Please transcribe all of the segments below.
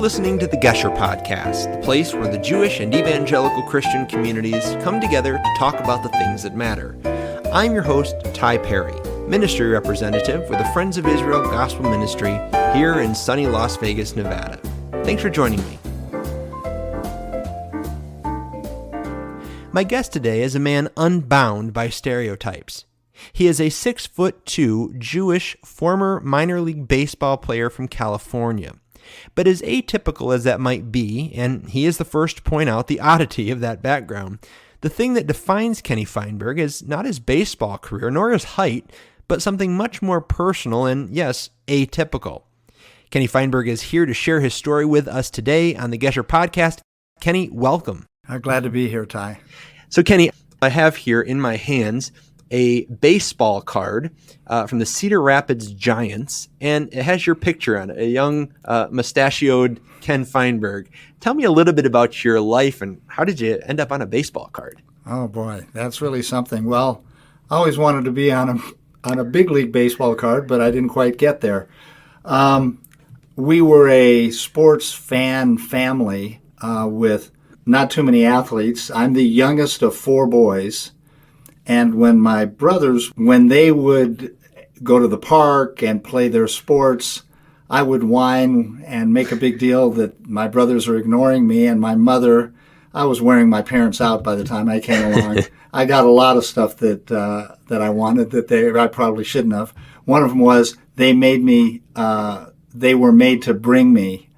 listening to the Gesher Podcast, the place where the Jewish and evangelical Christian communities come together to talk about the things that matter. I'm your host, Ty Perry, ministry representative with the Friends of Israel Gospel Ministry here in sunny Las Vegas, Nevada. Thanks for joining me. My guest today is a man unbound by stereotypes. He is a 6'2" Jewish former minor league baseball player from California. But as atypical as that might be, and he is the first to point out the oddity of that background, the thing that defines Kenny Feinberg is not his baseball career nor his height, but something much more personal and, yes, atypical. Kenny Feinberg is here to share his story with us today on the Gesher Podcast. Kenny, welcome. I'm glad to be here, Ty. So, Kenny, I have here in my hands a baseball card from the Cedar Rapids Giants, and it has your picture on it, a young mustachioed Ken Feinberg. Tell me a little bit about your life and how did you end up on a baseball card? Oh, boy, that's really something. Well, I always wanted to be on a big league baseball card, but I didn't quite get there. We were a sports fan family with not too many athletes. I'm the youngest of four boys. And when my brothers, when they would go to the park and play their sports, I would whine and make a big deal that my brothers are ignoring me. And my mother, I was wearing my parents out by the time I came along. I got a lot of stuff that I wanted that I probably shouldn't have. One of them was they were made to bring me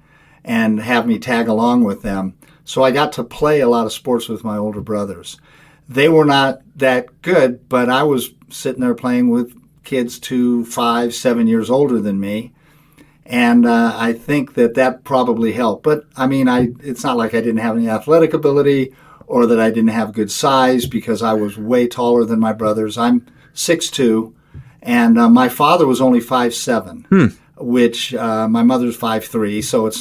and have me tag along with them. So I got to play a lot of sports with my older brothers. They were not that good, but I was sitting there playing with kids 2, 5, 7 years older than me. And I think that probably helped. But, I mean, it's not like I didn't have any athletic ability or that I didn't have good size because I was way taller than my brothers. I'm 6'2", and my father was only 5'7", which my mother's 5'3", so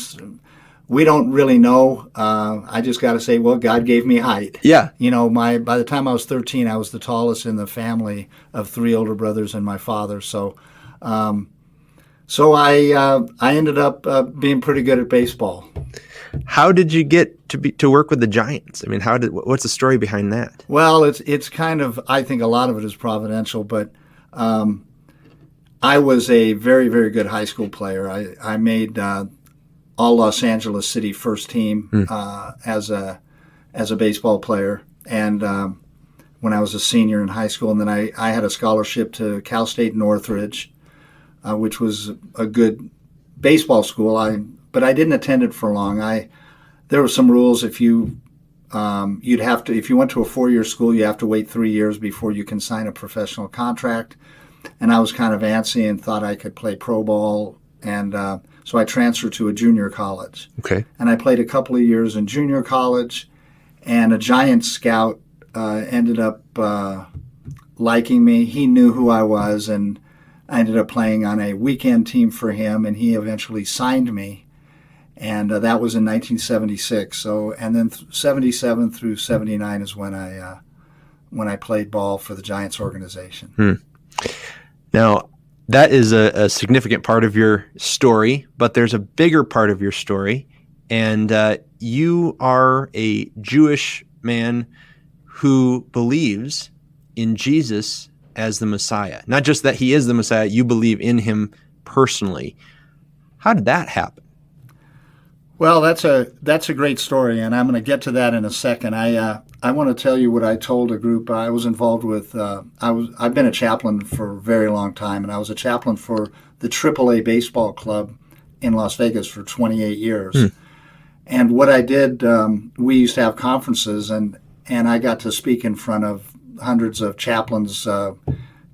we don't really know. I just got to say, well, God gave me height. Yeah. You know, by the time I was 13, I was the tallest in the family of 3 older brothers and my father. So I ended up being pretty good at baseball. How did you get to work with the Giants? I mean, what's the story behind that? Well, it's kind of, I think a lot of it is providential, but I was a very, very good high school player. I made all Los Angeles City first team as a baseball player, and when I was a senior in high school, and then I had a scholarship to Cal State Northridge, which was a good baseball school. But I didn't attend it for long. There were some rules. If you went to a 4-year school, you have to wait 3 years before you can sign a professional contract. And I was kind of antsy and thought I could play pro ball, and so I transferred to a junior college. Okay. And I played a couple of years in junior college, and a Giants scout ended up liking me. He knew who I was, and I ended up playing on a weekend team for him, and he eventually signed me. And that was in 1976. So, and then 77 through 79 is when I played ball for the Giants organization. Now, that is a significant part of your story, but there's a bigger part of your story, and you are a Jewish man who believes in Jesus as the Messiah. Not just that he is the Messiah, you believe in him personally. How did that happen? Well, that's a great story, and I'm going to get to that in a second. I want to tell you what I told a group I was involved with. I've been a chaplain for a very long time, and I was a chaplain for the AAA baseball club in Las Vegas for 28 years. And what I did, we used to have conferences, and I got to speak in front of hundreds of chaplains,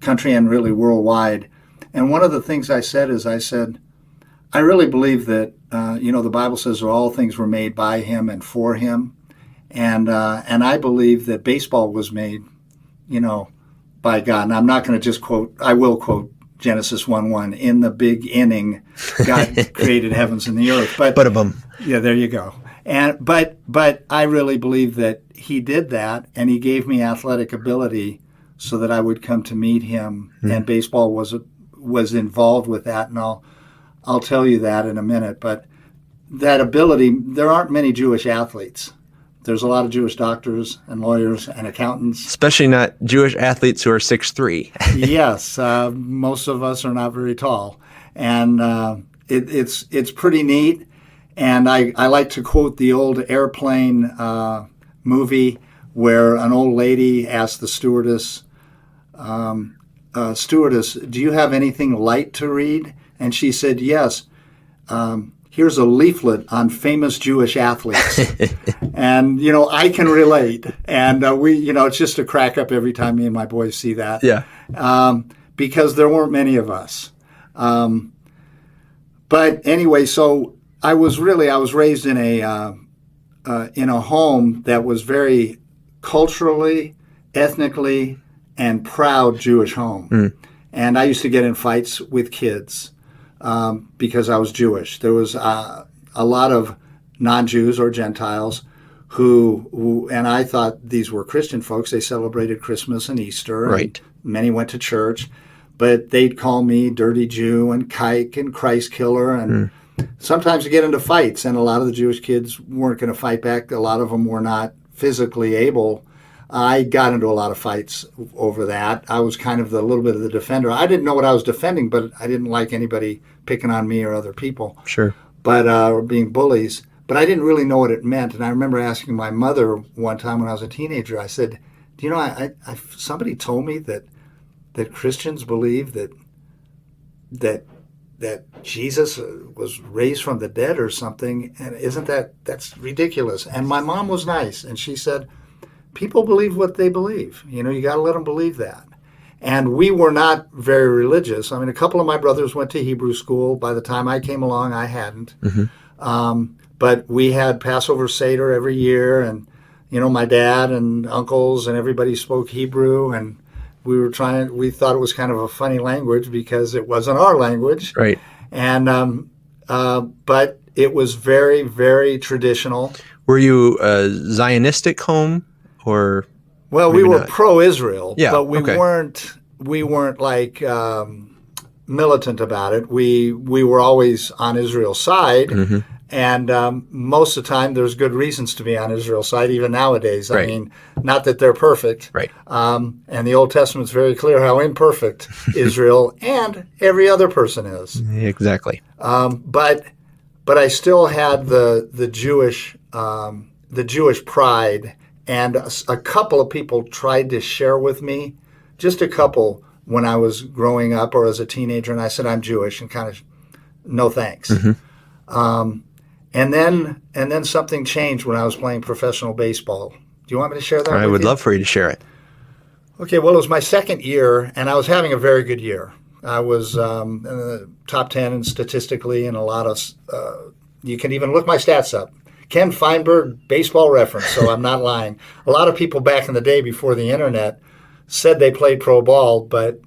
country and really worldwide. And one of the things I said is, I really believe that, the Bible says all things were made by him and for him. And I believe that baseball was made, by God. And I'm not going to just quote, I will quote Genesis 1:1. In the big inning, God created heavens and the earth. But yeah, there you go. But I really believe that he did that, and he gave me athletic ability so that I would come to meet him. And baseball was involved with that, and I'll tell you that in a minute. But that ability. There aren't many Jewish athletes. There's a lot of Jewish doctors and lawyers and accountants. Especially not Jewish athletes who are 6'3". Yes, most of us are not very tall, and it's pretty neat. And I like to quote the old airplane movie where an old lady asked the stewardess, "Stewardess, do you have anything light to read?" And she said, "Yes. Here's a leaflet on famous Jewish athletes." And, I can relate. And it's just a crack up every time me and my boys see that. Yeah. Because there weren't many of us. But anyway, so I was raised in a home that was very culturally, ethnically, and proud Jewish home. Mm. And I used to get in fights with kids. Because I was Jewish. There was a lot of non-Jews or Gentiles who, and I thought these were Christian folks. They celebrated Christmas and Easter. Right. And many went to church, but they'd call me dirty Jew and kike and Christ killer. And sometimes you get into fights, and a lot of the Jewish kids weren't going to fight back. A lot of them were not physically able. I got into a lot of fights over that. I was kind of a little bit of the defender. I didn't know what I was defending, but I didn't like anybody picking on me or other people. Sure. But or being bullies. But I didn't really know what it meant. And I remember asking my mother one time when I was a teenager, I said, "Do you know, I somebody told me that Christians believe that Jesus was raised from the dead or something, and that's ridiculous." And my mom was nice, and she said, "People believe what they believe. You got to let them believe that." And we were not very religious. I mean, a couple of my brothers went to Hebrew school. By the time I came along, I hadn't. Mm-hmm. But we had Passover Seder every year, and my dad and uncles and everybody spoke Hebrew, and we thought it was kind of a funny language because it wasn't our language. Right. And but it was very, very traditional. Were you a Zionistic home? Or well, we were pro-Israel, but we okay. weren't like militant about it. We were always on Israel's side, mm-hmm. and most of the time there's good reasons to be on Israel's side, even nowadays. Right. I mean, not that they're perfect, right? And the Old Testament's very clear how imperfect Israel and every other person is. Exactly. But I still had the Jewish pride. And a couple of people tried to share with me, just a couple, when I was growing up or as a teenager, and I said, "I'm Jewish," and kind of, no thanks. Mm-hmm. And then something changed when I was playing professional baseball. Do you want me to share that? I would love for you to share it. Okay, well, it was my second year, and I was having a very good year. I was in the top 10 and statistically, and a lot of, you can even look my stats up. Ken Feinberg, Baseball Reference, so I'm not lying. A lot of people back in the day before the internet said they played pro ball, but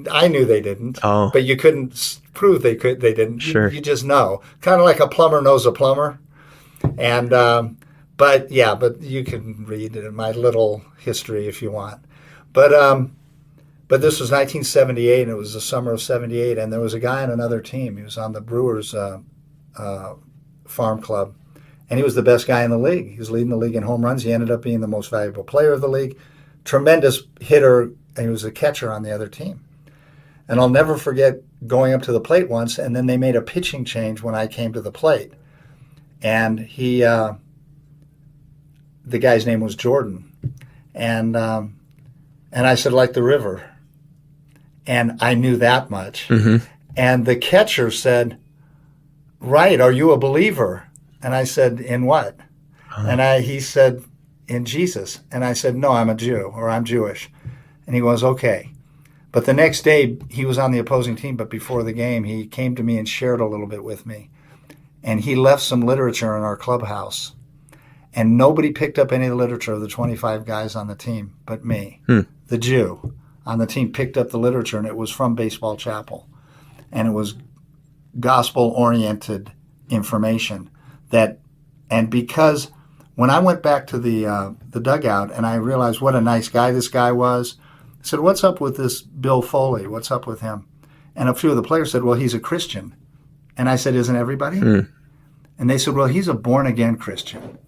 I knew they didn't. Oh. But you couldn't prove they didn't. Sure. You just know. Kind of like a plumber knows a plumber. And but you can read it in my little history if you want. But this was 1978, and it was the summer of 78, and there was a guy on another team. He was on the Brewers farm club. And he was the best guy in the league. He was leading the league in home runs. He ended up being the most valuable player of the league. Tremendous hitter, and he was a catcher on the other team. And I'll never forget going up to the plate once, and then they made a pitching change when I came to the plate. And the guy's name was Jordan. And I said, "Like the river." And I knew that much. Mm-hmm. And the catcher said, "Right, are you a believer?" And I said, "In what?" And he said, "In Jesus." And I said, "No, I'm a Jew, or I'm Jewish." And he goes, "Okay." But the next day, he was on the opposing team, but before the game, he came to me and shared a little bit with me. And he left some literature in our clubhouse. And nobody picked up any of the literature of the 25 guys on the team but me. The Jew on the team picked up the literature, and it was from Baseball Chapel. And it was gospel-oriented information. And because when I went back to the dugout and I realized what a nice guy this guy was, I said, "What's up with this Bill Foley? What's up with him?" And a few of the players said, "Well, he's a Christian." And I said, "Isn't everybody?" And they said, well, he's a born-again Christian,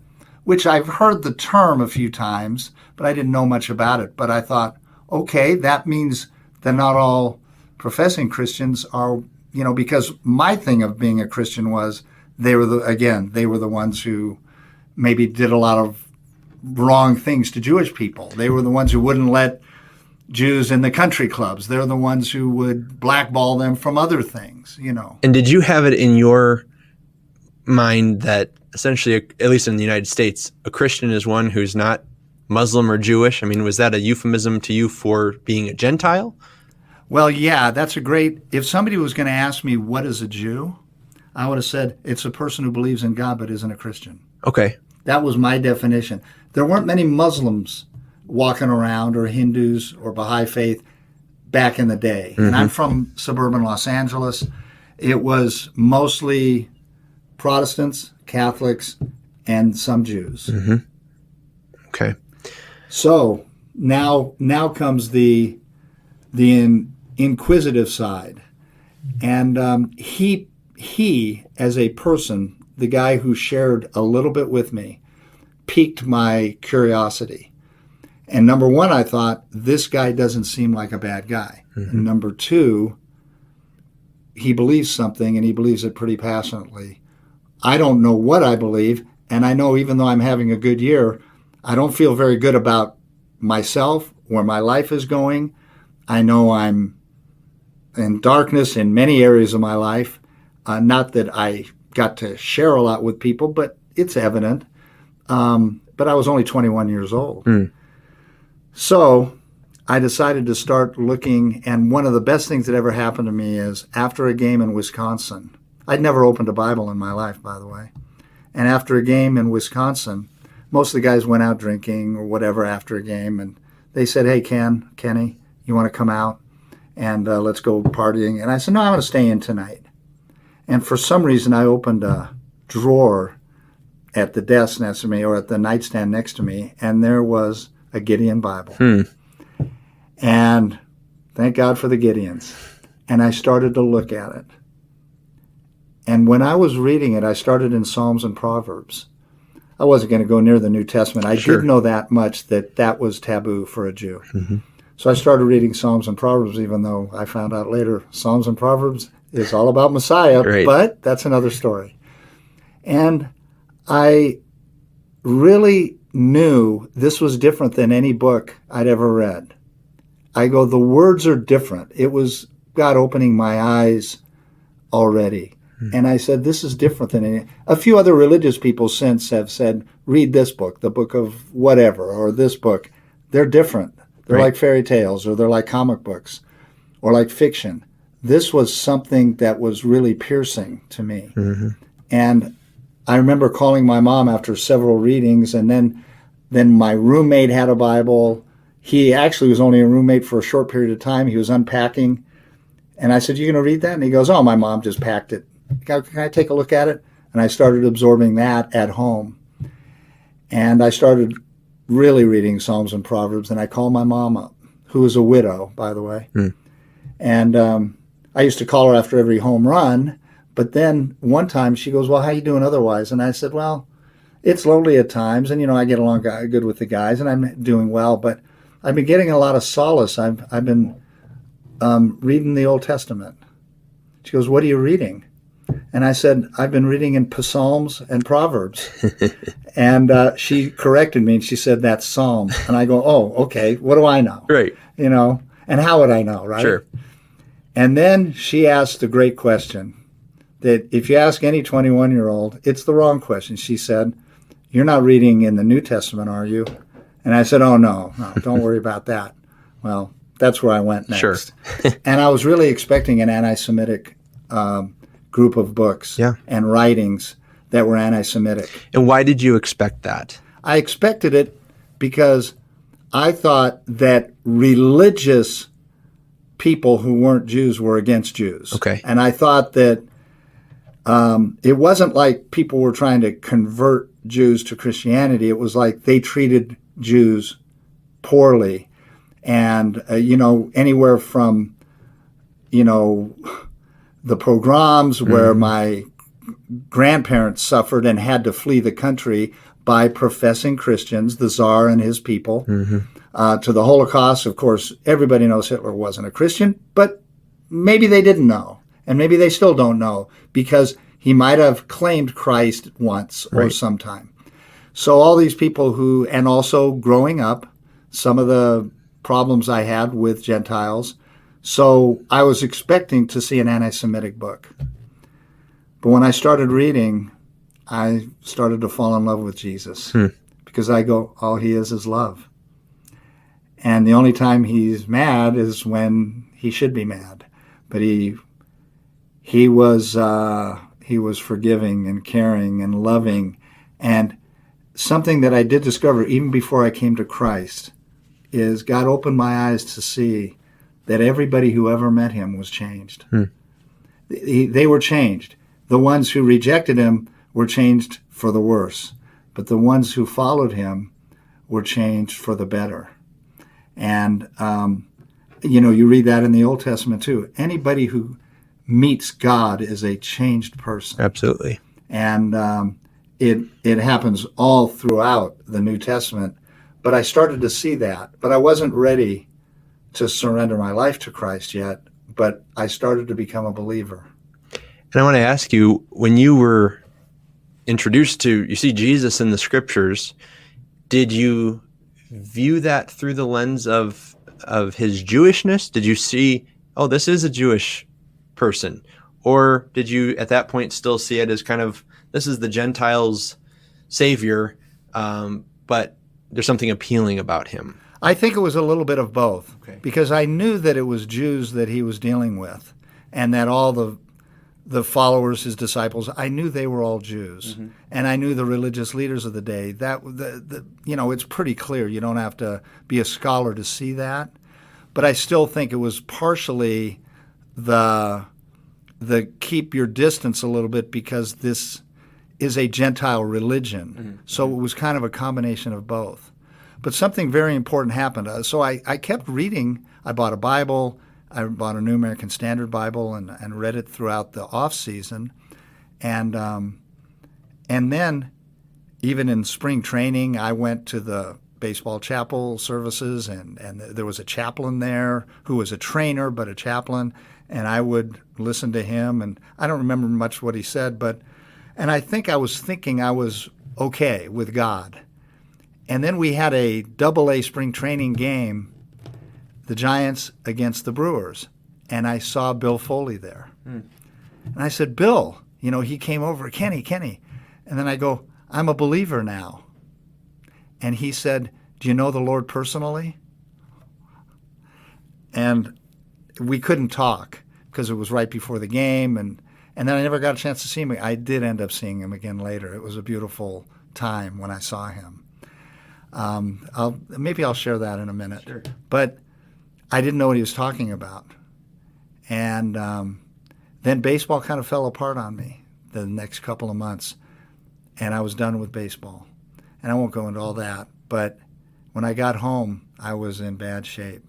which I've heard the term a few times, but I didn't know much about it. But I thought, okay, that means that not all professing Christians are, because my thing of being a Christian was they were the ones who maybe did a lot of wrong things to Jewish people. They were the ones who wouldn't let Jews in the country clubs. They're the ones who would blackball them from other things, And did you have it in your mind that essentially, at least in the United States, a Christian is one who's not Muslim or Jewish? I mean, was that a euphemism to you for being a Gentile? Well, yeah, if somebody was going to ask me what is a Jew, I would have said it's a person who believes in God but isn't a Christian. Okay. That was my definition. There weren't many Muslims walking around, or Hindus or Baha'i faith back in the day. Mm-hmm. And I'm from suburban Los Angeles. It was mostly Protestants, Catholics, and some Jews. Mm-hmm. Okay. So now comes the inquisitive side. And he, as a person, the guy who shared a little bit with me, piqued my curiosity. And number one, I thought, this guy doesn't seem like a bad guy. Mm-hmm. And number two, he believes something, and he believes it pretty passionately. I don't know what I believe, and I know even though I'm having a good year, I don't feel very good about myself, where my life is going. I know I'm in darkness in many areas of my life. Not that I got to share a lot with people, but it's evident. But I was only 21 years old. Mm. So I decided to start looking, and one of the best things that ever happened to me is after a game in Wisconsin. I'd never opened a Bible in my life, by the way. And after a game in Wisconsin, most of the guys went out drinking or whatever after a game, and they said, hey, Kenny, you want to come out and let's go partying? And I said, no, I'm going to stay in tonight. And for some reason, I opened a drawer at the desk next to me, or at the nightstand next to me, and there was a Gideon Bible. And thank God for the Gideons. And I started to look at it. And when I was reading it, I started in Psalms and Proverbs. I wasn't going to go near the New Testament. I did know that much, that was taboo for a Jew. Mm-hmm. So I started reading Psalms and Proverbs, even though I found out later Psalms and Proverbs is all about Messiah, but that's another story. And I really knew this was different than any book I'd ever read. I go, the words are different. It was God opening my eyes already. And I said, this is different than any. A few other religious people since have said, read this book, the book of whatever, or this book. They're different. They're like fairy tales, or they're like comic books, or like fiction. This was something that was really piercing to me. Mm-hmm. And I remember calling my mom after several readings, and then my roommate had a Bible. He actually was only a roommate for a short period of time. He was unpacking. And I said, you going to read that? And he goes, oh, my mom just packed it. Can I take a look at it? And I started absorbing that at home. And I started really reading Psalms and Proverbs. And I called my mom up, who was a widow, by the way. And I used to call her after every home run. But then one time she goes, well, how you doing otherwise? And I said, well, it's lonely at times. And, I get along good with the guys, and I'm doing well. But I've been getting a lot of solace. I've been reading the Old Testament. She goes, what are you reading? And I said, I've been reading in Psalms and Proverbs. And she corrected me, and she said, that's Psalms. And I go, oh, okay, what do I know? Right. And how would I know, right? Sure. And then she asked the great question that if you ask any 21-year-old, it's the wrong question. She said, you're not reading in the New Testament, are you? And I said, oh, no, don't worry about that. Well, that's where I went next. Sure. And I was really expecting an anti-Semitic group of books and writings that were anti-Semitic. And why did you expect that? I expected it because I thought that religious people who weren't Jews were against Jews. Okay. And I thought that it wasn't like people were trying to convert Jews to Christianity. It was like they treated Jews poorly. And, anywhere from, the pogroms where my grandparents suffered and had to flee the country by professing Christians, the Tsar and his people. To the Holocaust, of course, everybody knows Hitler wasn't a Christian, but maybe they didn't know, and maybe they still don't know, because he might have claimed Christ once or sometime. So all these people who, and also growing up, some of the problems I had with Gentiles, so I was expecting to see an anti-Semitic book. But when I started reading, I started to fall in love with Jesus, because I go, all he is love. And the only time he's mad is when he should be mad. But he was forgiving and caring and loving. And something that I did discover even before I came to Christ is God opened my eyes to see that everybody who ever met him was changed. They were changed. The ones who rejected him were changed for the worse. But the ones who followed him were changed for the better. And, you read that in the Old Testament too. Anybody who meets God is a changed person. Absolutely. And it happens all throughout the New Testament. But I started to see that. But I wasn't ready to surrender my life to Christ yet. But I started to become a believer. And I want to ask you, when you were introduced to, you see Jesus in the scriptures, did you view that through the lens of his Jewishness? Did you see, oh, this is a Jewish person? Or did you at that point still see it as kind of, this is the Gentiles' savior, but there's something appealing about him? I think it was a little bit of both, because I knew that it was Jews that he was dealing with, and that all the followers, his disciples, I knew they were all Jews, and I knew the religious leaders of the day. That it's pretty clear. You don't have to be a scholar to see that, but I still think it was partially the keep your distance a little bit, because this is a Gentile religion. So it was kind of a combination of both. But something very important happened. So I kept reading. I bought a Bible. I bought a New American Standard Bible and read it throughout the off season, and then even in spring training, I went to the baseball chapel services, and there was a chaplain there who was a trainer but a chaplain, and I would listen to him, and I don't remember much what he said, and I think I was thinking I was okay with God, and then we had a AA spring training game, the Giants against the Brewers, and I saw Bill Foley there. And I said, Bill, he came over, Kenny. And then I go, I'm a believer now. And he said, do you know the Lord personally? And we couldn't talk because it was right before the game, and then I never got a chance to see him. I did end up seeing him again later. It was a beautiful time when I saw him. Maybe I'll share that in a minute. Sure. But I didn't know what he was talking about. And then baseball kind of fell apart on me the next couple of months, and I was done with baseball. And I won't go into all that, but when I got home, I was in bad shape.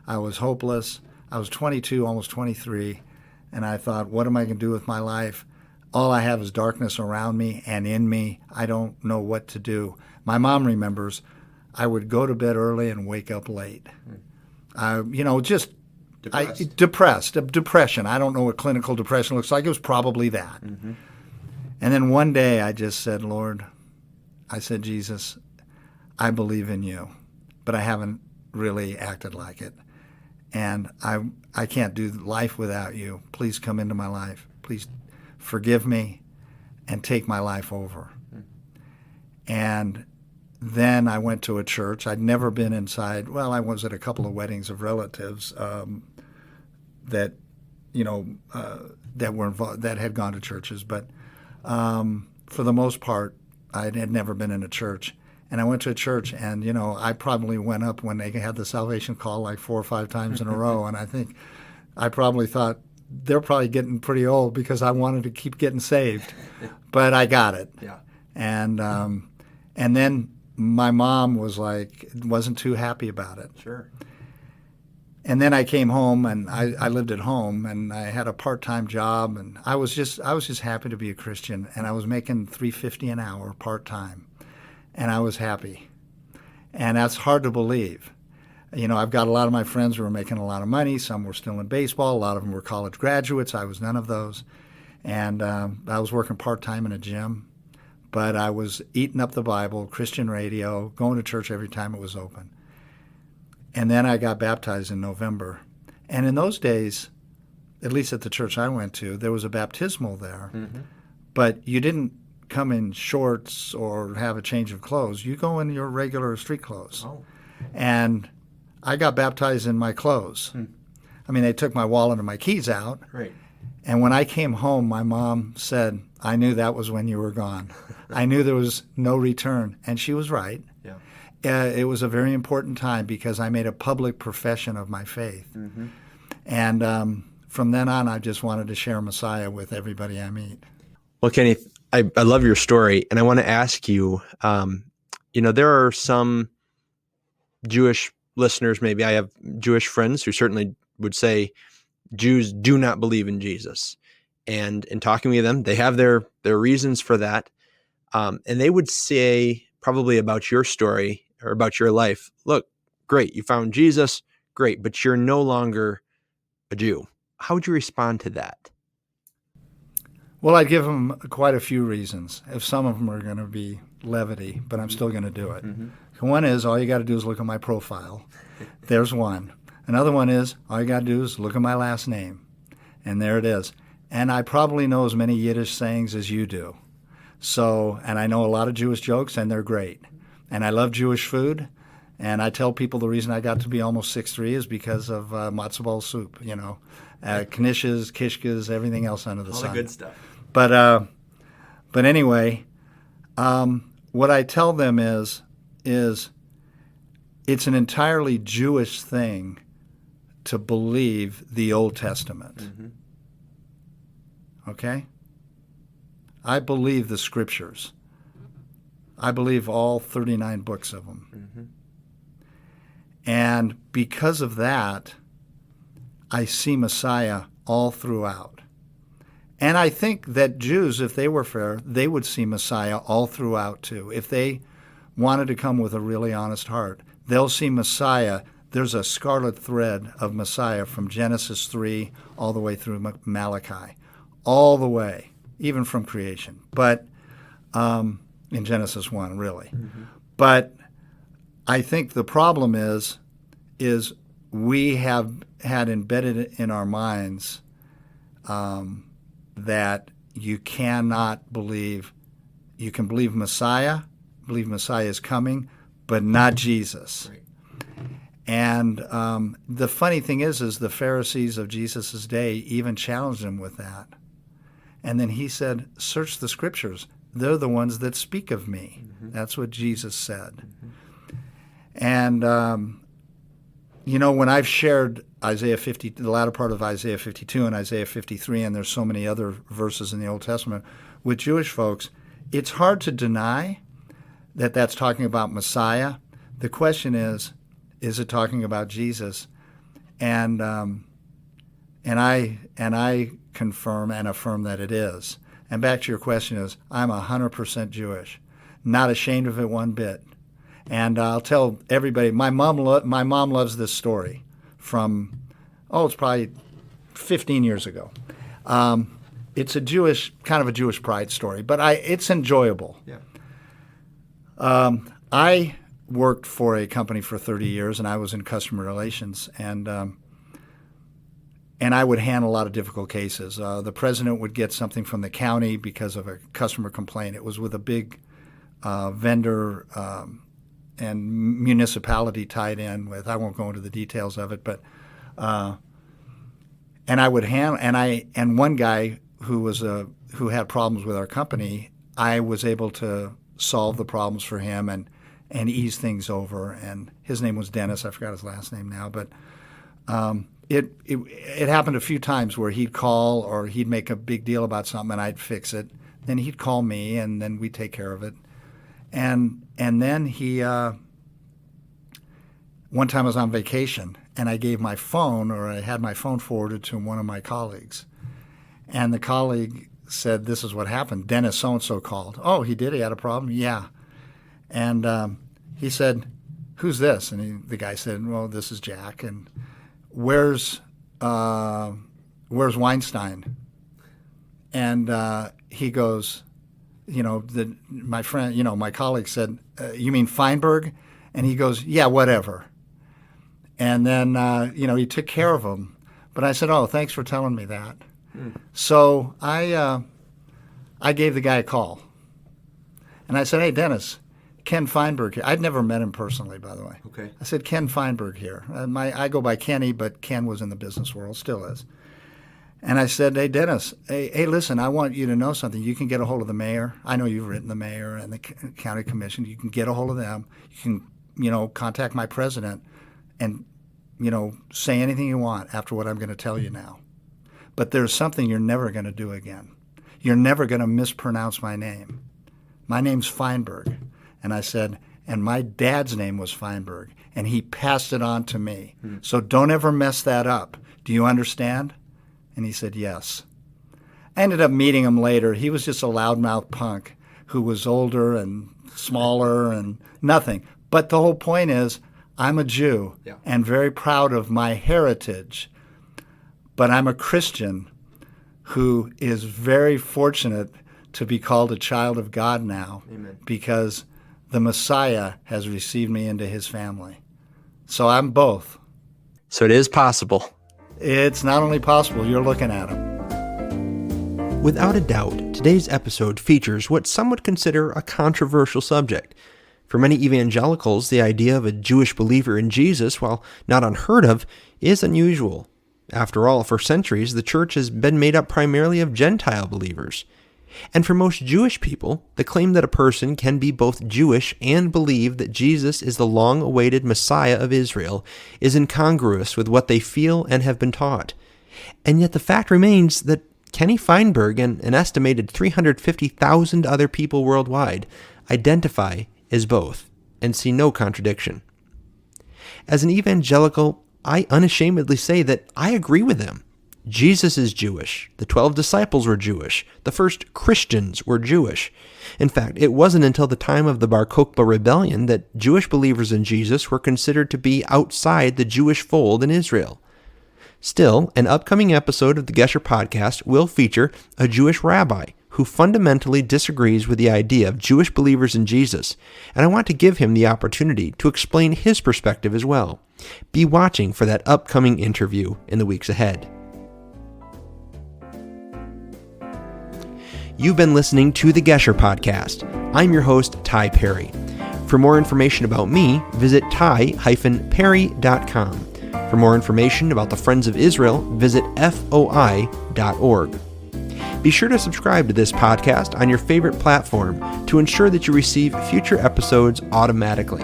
I was hopeless. I was 22, almost 23, and I thought, what am I going to do with my life? All I have is darkness around me and in me. I don't know what to do. My mom remembers I would go to bed early and wake up late. Depression. I don't know what clinical depression looks like. It was probably that. And then one day I just said, Lord, I said, Jesus, I believe in you, but I haven't really acted like it. And I can't do life without you. Please come into my life. Please forgive me and take my life over. And then I went to a church. I'd never been inside. Well, I was at a couple of weddings of relatives that were involved, that had gone to churches, but for the most part, I had never been in a church. And I went to a church, and I probably went up when they had the salvation call like 4 or 5 times in a row, and I probably thought they're probably getting pretty old because I wanted to keep getting saved, but I got it. Yeah. And then my mom wasn't too happy about it. Sure. And then I came home, and I lived at home, and I had a part-time job, and I was just happy to be a Christian, and I was making $3.50 an hour part-time, and I was happy, and that's hard to believe. You know, I've got a lot of my friends who were making a lot of money. Some were still in baseball. A lot of them were college graduates. I was none of those, and I was working part-time in a gym, but I was eating up the Bible, Christian radio, going to church every time it was open. And then I got baptized in November. And in those days, at least at the church I went to, there was a baptismal there. Mm-hmm. But you didn't come in shorts or have a change of clothes. You go in your regular street clothes. Oh. And I got baptized in my clothes. I mean, they took my wallet and my keys out. Right. And when I came home, my mom said, I knew that was when you were gone. I knew there was no return. And she was right. Yeah. It was a very important time because I made a public profession of my faith. Mm-hmm. And from then on, I just wanted to share Messiah with everybody I meet. Well, Kenny, I love your story. And I want to ask you, there are some Jewish listeners, maybe I have Jewish friends who certainly would say Jews do not believe in Jesus. And in talking with them, they have their reasons for that. And they would say probably about your story or about your life, look, great, you found Jesus, great, but you're no longer a Jew. How would you respond to that? Well, I'd give them quite a few reasons. If some of them are going to be levity, but I'm still going to do it. Mm-hmm. One is, all you got to do is look at my profile. There's one. Another one is, all you got to do is look at my last name. And there it is. And I probably know as many Yiddish sayings as you do. So, and I know a lot of Jewish jokes, and they're great. And I love Jewish food. And I tell people the reason I got to be almost 6'3" is because of matzo ball soup, knishes, kishkas, everything else under the sun. All the good stuff. But anyway, what I tell them is it's an entirely Jewish thing to believe the Old Testament. Mm-hmm. Okay? I believe the Scriptures. I believe all 39 books of them. Mm-hmm. And because of that, I see Messiah all throughout. And I think that Jews, if they were fair, they would see Messiah all throughout too. If they wanted to come with a really honest heart, they'll see Messiah. There's a scarlet thread of Messiah from Genesis 3 all the way through Malachi, all the way, even from creation. But in Genesis 1, really. Mm-hmm. But I think the problem is we have had embedded in our minds that you cannot believe, you can believe Messiah is coming, but not Jesus. Right. And the funny thing is the Pharisees of Jesus' day even challenged him with that. And then he said, search the Scriptures. They're the ones that speak of me. Mm-hmm. That's what Jesus said. Mm-hmm. And, when I've shared Isaiah 50, the latter part of Isaiah 52 and Isaiah 53, and there's so many other verses in the Old Testament, with Jewish folks, it's hard to deny that that's talking about Messiah. The question is it talking about Jesus? And I confirm and affirm that it is. And back to your question is, I'm 100% Jewish, not ashamed of it one bit. And I'll tell everybody, my mom loves this story from, it's probably 15 years ago. It's a kind of a Jewish pride story, but it's enjoyable. Yeah. I worked for a company for 30 years, and I was in customer relations, and I would handle a lot of difficult cases. The president would get something from the county because of a customer complaint. It was with a big vendor and municipality tied in with. I won't go into the details of it, but and I would handle and one guy who had problems with our company, I was able to solve the problems for him and ease things over. And his name was Dennis. I forgot his last name now, but. It happened a few times where he'd call or he'd make a big deal about something and I'd fix it. Then he'd call me and then we'd take care of it. And then he one time I was on vacation and I gave my phone, or I had my phone forwarded to one of my colleagues. And the colleague said, this is what happened. Dennis so-and-so called. Oh, he did? He had a problem? Yeah. And he said, who's this? And the guy said, well, this is Jack. And where's Weinstein? And he goes, my friend, my colleague said, you mean Feinberg? And he goes, yeah, whatever. And then, he took care of him. But I said, oh, thanks for telling me that. So I gave the guy a call. And I said, hey, Dennis, Ken Feinberg here. I'd never met him personally, by the way. Okay. I said, Ken Feinberg here. I go by Kenny, but Ken was in the business world, still is. And I said, hey, Dennis, hey, listen, I want you to know something. You can get a hold of the mayor. I know you've written the mayor and the county commission. You can get a hold of them. You can, contact my president and, say anything you want after what I'm going to tell you now. But there's something you're never going to do again. You're never going to mispronounce my name. My name's Feinberg. And I said, and my dad's name was Feinberg, and he passed it on to me. So don't ever mess that up. Do you understand? And he said, yes. I ended up meeting him later. He was just a loudmouth punk who was older and smaller and nothing. But the whole point is, I'm a Jew and very proud of my heritage. But I'm a Christian who is very fortunate to be called a child of God now. Amen. Because the Messiah has received me into his family. So I'm both. So it is possible. It's not only possible, you're looking at him. Without a doubt, today's episode features what some would consider a controversial subject. For many evangelicals, the idea of a Jewish believer in Jesus, while not unheard of, is unusual. After all, for centuries, the church has been made up primarily of Gentile believers. And for most Jewish people, the claim that a person can be both Jewish and believe that Jesus is the long-awaited Messiah of Israel is incongruous with what they feel and have been taught. And yet the fact remains that Kenny Feinberg and an estimated 350,000 other people worldwide identify as both and see no contradiction. As an evangelical, I unashamedly say that I agree with them. Jesus is Jewish. The 12 disciples were Jewish. The first Christians were Jewish. In fact, it wasn't until the time of the Bar Kokhba rebellion that Jewish believers in Jesus were considered to be outside the Jewish fold in Israel. Still, an upcoming episode of the Gesher podcast will feature a Jewish rabbi who fundamentally disagrees with the idea of Jewish believers in Jesus, and I want to give him the opportunity to explain his perspective as well. Be watching for that upcoming interview in the weeks ahead. You've been listening to the Gesher podcast. I'm your host, Ty Perry. For more information about me, visit ty-perry.com. For more information about the Friends of Israel, visit foi.org. Be sure to subscribe to this podcast on your favorite platform to ensure that you receive future episodes automatically.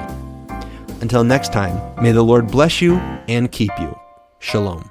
Until next time, may the Lord bless you and keep you. Shalom.